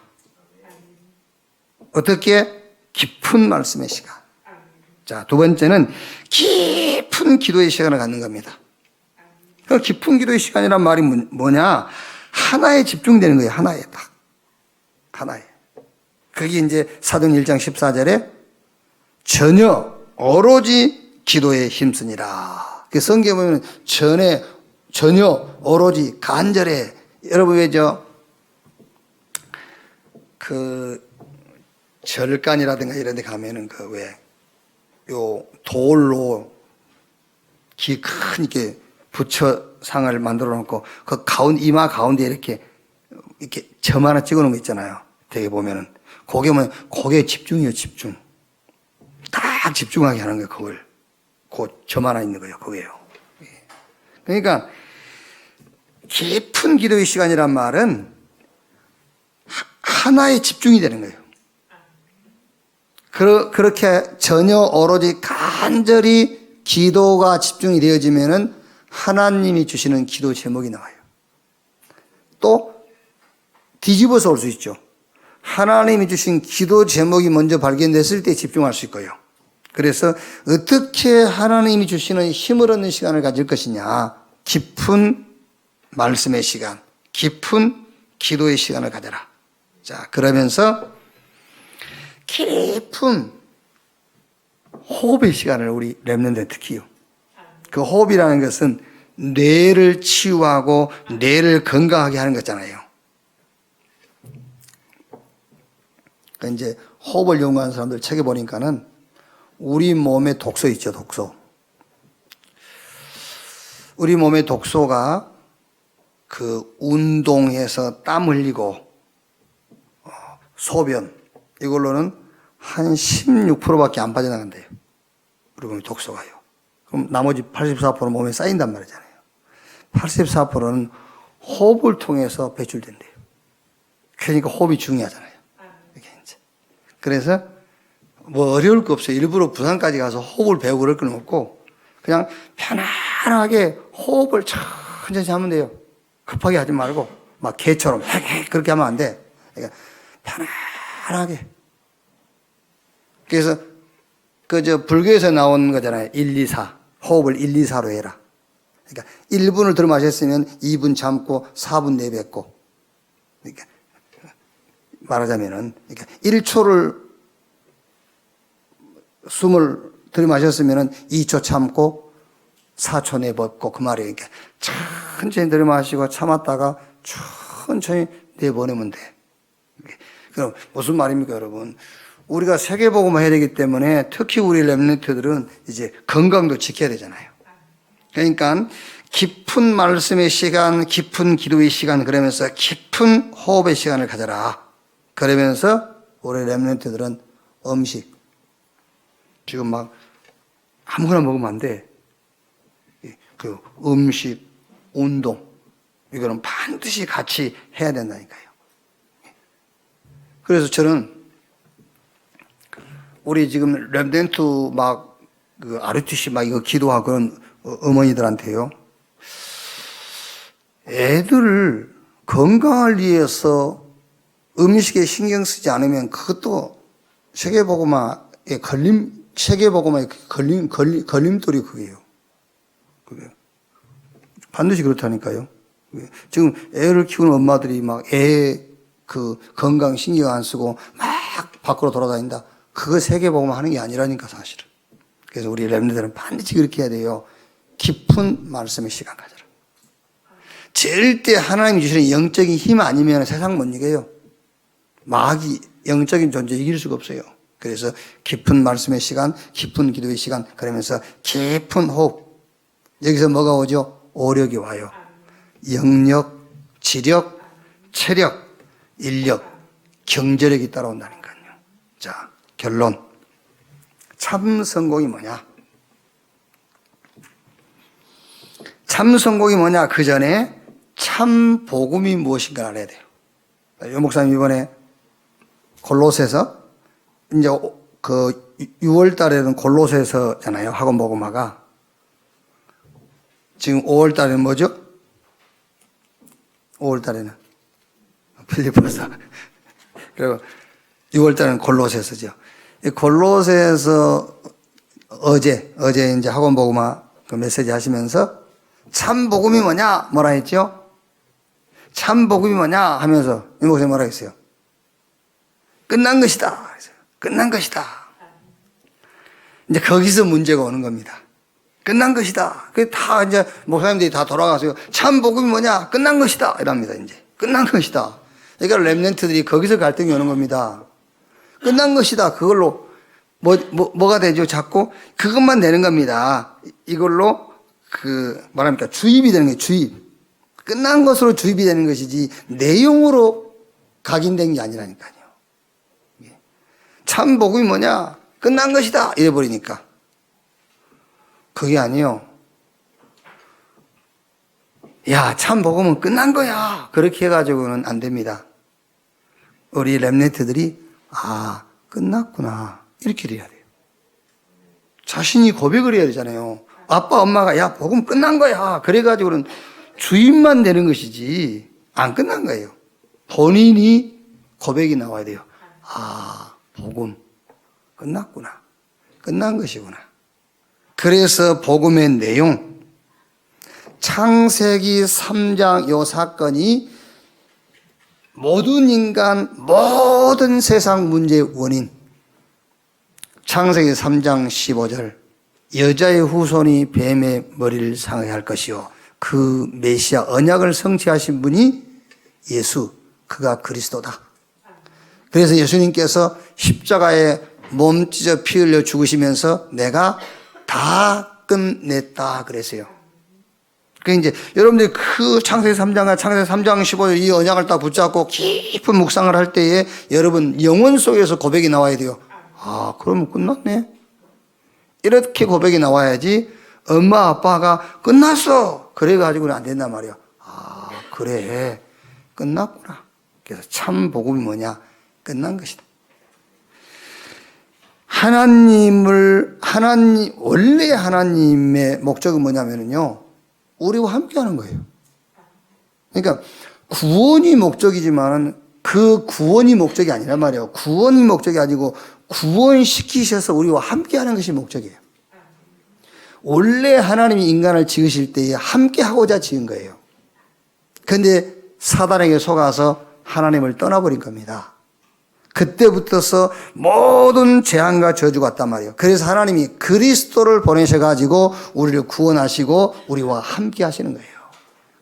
S1: 어떻게? 깊은 말씀의 시간. 자, 두 번째는 깊은 기도의 시간을 갖는 겁니다. 그 깊은 기도의 시간이란 말이 뭐냐? 하나에 집중되는 거예요. 하나에 딱. 하나에. 그게 이제 사도행 1장 14절에 전혀 오로지 기도에 힘쓰니라. 그 성경에 보면 전혀 오로지 간절해. 여러분 왜죠? 그 절간이라든가 이런 데 가면은 그 왜 요 돌로 기 큰 이렇게 붙여 상을 만들어 놓고 그 이마 가운데 이렇게 점 하나 찍어 놓은 거 있잖아요. 되게 보면은. 그게 집중이에요, 집중. 딱 집중하게 하는 거예요, 그걸. 그 점 하나 있는 거예요, 그게요. 그러니까 깊은 기도의 시간이란 말은 하나에 집중이 되는 거예요. 그렇게 전혀 오로지 간절히 기도가 집중이 되어지면은 하나님이 주시는 기도 제목이 나와요. 또 뒤집어서 올 수 있죠. 하나님이 주신 기도 제목이 먼저 발견됐을 때 집중할 수 있고요. 그래서 어떻게 하나님이 주시는 힘을 얻는 시간을 가질 것이냐. 깊은 말씀의 시간, 깊은 기도의 시간을 가져라. 자, 그러면서 깊은 호흡의 시간을 우리 렘넌트에 특히요. 그 호흡이라는 것은 뇌를 치유하고 뇌를 건강하게 하는 거잖아요. 그러니까 이제 호흡을 연구하는 사람들 책에 보니까는 우리 몸의 독소 있죠, 독소. 우리 몸의 독소가 그 운동해서 땀 흘리고 소변 이걸로는 한 16%밖에 안 빠져나간대요. 우리 몸의 독소가요. 그럼 나머지 84% 몸에 쌓인단 말이잖아요. 84%는 호흡을 통해서 배출된대요. 그러니까 호흡이 중요하잖아요. 이렇게 이제. 그래서 뭐 어려울 거 없어요. 일부러 부산까지 가서 호흡을 배우고 그럴 건 없고 그냥 편안하게 호흡을 천천히 하면 돼요. 급하게 하지 말고 막 개처럼 그렇게 하면 안 돼. 그러니까 편안하게. 그래서 저 불교에서 나온 거잖아요. 1, 2, 4. 호흡을 1, 2, 4로 해라. 그러니까 1분을 들어 마셨으면 2분 참고 4분 내뱉고. 그러니까 말하자면은 그러니까 1초를 숨을 들어 마셨으면 2초 참고 4초 내뱉고 그 말이에요. 그러니까 천천히 들어 마시고 참았다가 천천히 내보내면 돼. 그럼 무슨 말입니까, 여러분? 우리가 세계복음을 해야 되기 때문에 특히 우리 렘넌트들은 이제 건강도 지켜야 되잖아요. 그러니까 깊은 말씀의 시간, 깊은 기도의 시간, 그러면서 깊은 호흡의 시간을 가져라. 그러면서 우리 렘넌트들은 음식, 지금 막 아무거나 먹으면 안 돼. 그 음식, 운동, 이거는 반드시 같이 해야 된다니까요. 그래서 저는 우리 지금 렘넌트 막 그 RUTC 막 이거 기도하고 그런 어머니들한테요. 애들 건강을 위해서 음식에 신경 쓰지 않으면 그것도 세계복음화의 걸림돌이 그게요. 그게 반드시 그렇다니까요. 지금 애를 키우는 엄마들이 막 애 그 건강 신경 안 쓰고 막 밖으로 돌아다닌다. 그거 세계복음화 하는 게 아니라니까 사실은. 그래서 우리 렘넌트들은 반드시 그렇게 해야 돼요. 깊은 말씀의 시간 가져라. 절대 하나님이 주시는 영적인 힘 아니면 세상 못 이겨요. 마귀 영적인 존재 이길 수가 없어요. 그래서 깊은 말씀의 시간, 깊은 기도의 시간, 그러면서 깊은 호흡. 여기서 뭐가 오죠? 오력이 와요. 영력, 지력, 체력, 인력, 경제력이 따라온다니까요. 자, 결론. 참 성공이 뭐냐? 참 성공이 뭐냐? 그 전에 참 복음이 무엇인가 알아야 돼요. 요 목사님 이번에 골로새서 이제 그 6월 달에는 골로새서잖아요. 학원 복음화가. 지금 5월 달에는 뭐죠? 5월 달에는 필리포서. 그리고 6월 달에는 골로새서죠. 이 골로새서 어제 이제 학원 복음화 그 메시지 하시면서 참 복음이 뭐냐? 뭐라 했죠? 참 복음이 뭐냐? 하면서 이 목사님 뭐라 했어요? 끝난 것이다. 끝난 것이다. 이제 거기서 문제가 오는 겁니다. 끝난 것이다. 그 다 이제 목사님들이 다 돌아가서요. 참 복음이 뭐냐? 끝난 것이다. 이랍니다. 이제 끝난 것이다. 그러니까 렘넌트들이 거기서 갈등이 오는 겁니다. 끝난 것이다. 그걸로 뭐가 되죠? 자꾸 그것만 내는 겁니다. 이걸로 말합니까? 주입이 되는 거예요, 주입. 끝난 것으로 주입이 되는 것이지, 내용으로 각인된 게 아니라니까요. 참 복음이 뭐냐? 끝난 것이다. 이래버리니까. 그게 아니요. 야, 참 복음은 끝난 거야. 그렇게 해가지고는 안 됩니다. 우리 렘넌트들이, 아, 끝났구나. 이렇게 해야 돼요. 자신이 고백을 해야 되잖아요. 아빠, 엄마가, 야, 복음 끝난 거야. 그래가지고는 주입만 되는 것이지, 안 끝난 거예요. 본인이 고백이 나와야 돼요. 아, 복음 끝났구나. 끝난 것이구나. 그래서 복음의 내용, 창세기 3장 요 사건이 모든 인간, 모든 세상 문제의 원인. 창세기 3장 15절, 여자의 후손이 뱀의 머리를 상하게 할 것이요, 그 메시아 언약을 성취하신 분이 예수, 그가 그리스도다. 그래서 예수님께서 십자가에 몸 찢어 피 흘려 죽으시면서 내가 다 끝냈다 그랬어요. 그러니까 이제 여러분들이 그 창세기 3장과 창세기 3장 15절 이 언약을 딱 붙잡고 깊은 묵상을 할 때에 여러분 영혼 속에서 고백이 나와야 돼요. 아, 그러면 끝났네. 이렇게 고백이 나와야지 엄마 아빠가 끝났어 그래가지고는 안 된단 말이야. 아, 그래, 끝났구나. 그래서 참 복음이 뭐냐? 끝난 것이다. 원래 하나님의 목적은 뭐냐면요, 우리와 함께 하는 거예요. 그러니까 구원이 목적이지만 그 구원이 목적이 아니란 말이에요. 구원이 목적이 아니고 구원시키셔서 우리와 함께 하는 것이 목적이에요. 원래 하나님이 인간을 지으실 때에 함께 하고자 지은 거예요. 그런데 사단에게 속아서 하나님을 떠나버린 겁니다. 그때부터서 모든 재앙과 저주가 왔단 말이에요. 그래서 하나님이 그리스도를 보내셔가지고 우리를 구원하시고 우리와 함께 하시는 거예요.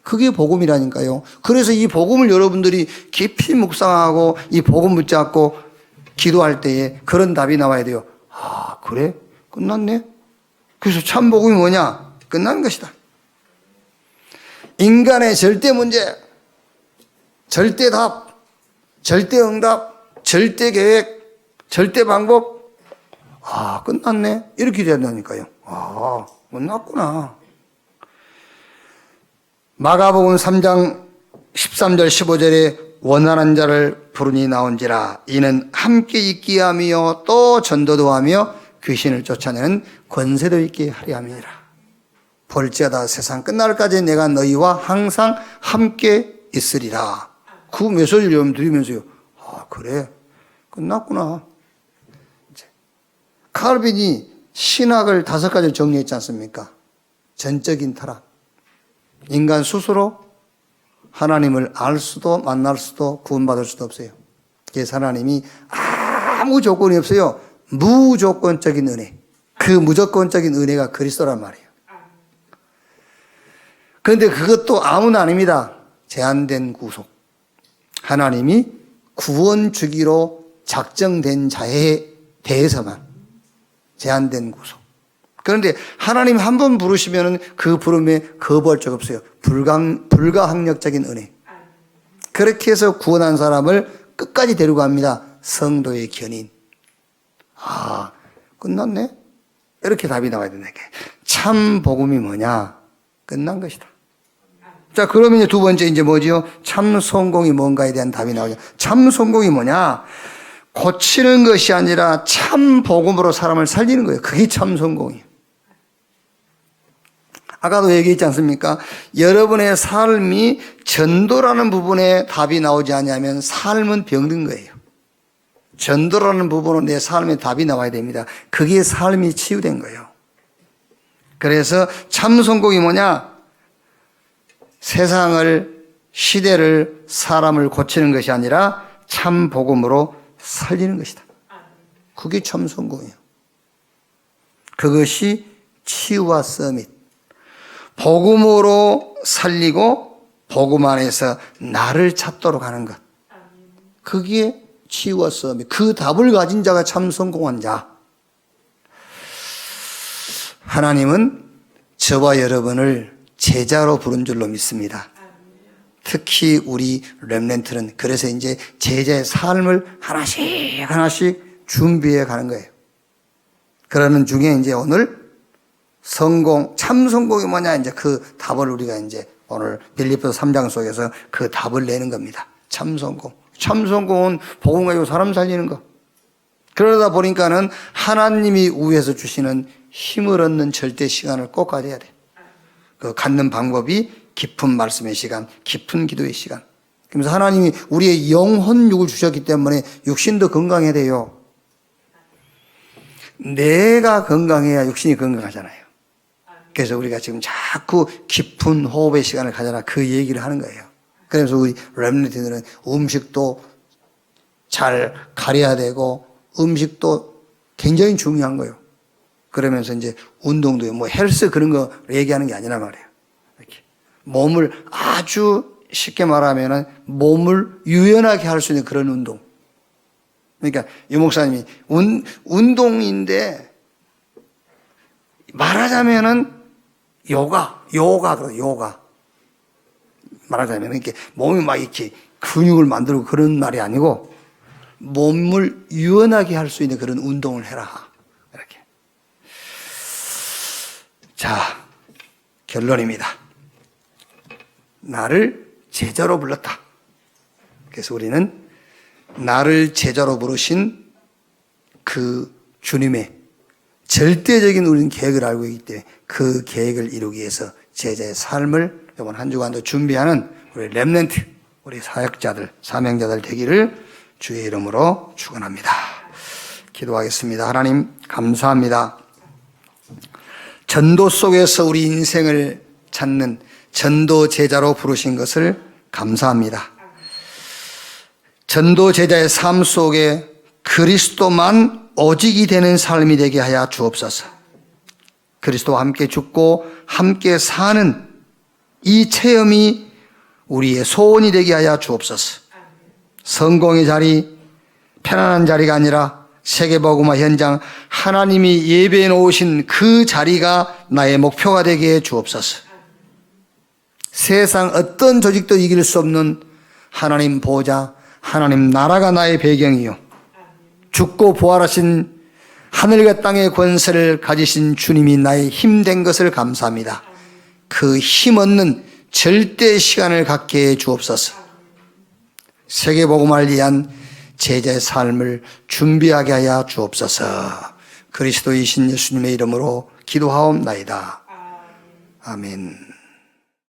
S1: 그게 복음이라니까요. 그래서 이 복음을 여러분들이 깊이 묵상하고 이 복음 붙잡고 기도할 때에 그런 답이 나와야 돼요. 아, 그래? 끝났네? 그래서 참 복음이 뭐냐? 끝난 것이다. 인간의 절대 문제, 절대 답, 절대 응답, 절대 계획, 절대 방법, 아, 끝났네. 이렇게 된다니까요. 아, 끝났구나. 마가복음 3장 13절 15절에 원하는 자를 부르니 나온지라 이는 함께 있게 하며 또 전도도 하며 귀신을 쫓아내는 권세도 있게 하려 함이니라. 볼지어다 세상 끝날까지 내가 너희와 항상 함께 있으리라. 그 메시지를 여러분 들으면서요, 아, 그래, 끝났구나. 이제 칼빈이 신학을 5가지를 정리했지 않습니까? 전적인 타락. 인간 스스로 하나님을 알 수도 만날 수도 구원받을 수도 없어요. 그래서 하나님이 아무 조건이 없어요. 무조건적인 은혜. 그 무조건적인 은혜가 그리스도란 말이에요. 그런데 그것도 아무나 아닙니다. 제한된 구속. 하나님이 구원 주기로 작정된 자에 대해서만 제한된 구속. 그런데 하나님 한 번 부르시면 그 부름에 거부할 적 없어요. 불가항력적인 은혜. 그렇게 해서 구원한 사람을 끝까지 데리고 갑니다. 성도의 견인. 아, 끝났네? 이렇게 답이 나와야 된다. 참 복음이 뭐냐? 끝난 것이다. 자, 그러면 이제 두 번째 이제 뭐지요? 참 성공이 뭔가에 대한 답이 나오죠. 참 성공이 뭐냐? 고치는 것이 아니라 참 복음으로 사람을 살리는 거예요. 그게 참 성공이에요. 아까도 얘기했지 않습니까? 여러분의 삶이 전도라는 부분에 답이 나오지 않냐면 삶은 병든 거예요. 전도라는 부분으로 내 삶에 답이 나와야 됩니다. 그게 삶이 치유된 거예요. 그래서 참 성공이 뭐냐? 세상을, 시대를, 사람을 고치는 것이 아니라 참 복음으로 살리는 것이다. 그게 참 성공이에요. 그것이 치유와 서밋. 복음으로 살리고 복음 안에서 나를 찾도록 하는 것. 그게 치유와 서밋. 그 답을 가진 자가 참 성공한 자. 하나님은 저와 여러분을 제자로 부른 줄로 믿습니다. 특히 우리 렘넌트는 그래서 이제 제자의 삶을 하나씩 준비해 가는 거예요. 그러는 중에 이제 오늘 참 성공이 뭐냐, 이제 그 답을 우리가 이제 오늘 빌립보서 3장 속에서 그 답을 내는 겁니다. 참 성공. 참 성공은 복음 가지고 사람 살리는 거. 그러다 보니까는 하나님이 위에서 주시는 힘을 얻는 절대 시간을 꼭 가져야 돼. 그 갖는 방법이 깊은 말씀의 시간, 깊은 기도의 시간. 그러면서 하나님이 우리의 영혼육을 주셨기 때문에 육신도 건강해야 돼요. 내가 건강해야 육신이 건강하잖아요. 그래서 우리가 지금 자꾸 깊은 호흡의 시간을 가져라, 그 얘기를 하는 거예요. 그래서 우리 렘넌트들은 음식도 잘 가려야 되고 음식도 굉장히 중요한 거예요. 그러면서 이제 운동도 뭐 헬스 그런 거 얘기하는 게 아니란 말이에요. 이렇게 몸을 아주 쉽게 말하면은 몸을 유연하게 할 수 있는 그런 운동. 그러니까 유 목사님이 운동인데 말하자면은 요가. 말하자면 이렇게 몸이 막 이렇게 근육을 만들고 그런 말이 아니고 몸을 유연하게 할 수 있는 그런 운동을 해라. 이렇게. 자, 결론입니다. 나를 제자로 불렀다. 그래서 우리는 나를 제자로 부르신 그 주님의 절대적인 우리는 계획을 알고 있기 때문에 그 계획을 이루기 위해서 제자의 삶을 이번 한 주간도 준비하는 우리 렘넌트, 우리 사역자들, 사명자들 되기를 주의 이름으로 축원합니다. 기도하겠습니다. 하나님 감사합니다. 전도 속에서 우리 인생을 찾는 전도 제자로 부르신 것을 감사합니다. 전도 제자의 삶 속에 그리스도만 오직이 되는 삶이 되게 하여 주옵소서. 그리스도와 함께 죽고 함께 사는 이 체험이 우리의 소원이 되게 하여 주옵소서. 성공의 자리, 편안한 자리가 아니라 세계복음화 현장, 하나님이 예배해 놓으신 그 자리가 나의 목표가 되게 해 주옵소서. 세상 어떤 조직도 이길 수 없는 하나님 보좌, 하나님 나라가 나의 배경이요, 죽고 부활하신 하늘과 땅의 권세를 가지신 주님이 나의 힘된 것을 감사합니다. 그 힘 얻는 절대 시간을 갖게 해 주옵소서. 세계복음화를 위한 제자의 삶을 준비하게 하여 주옵소서. 그리스도이신 예수님의 이름으로 기도하옵나이다. 아멘.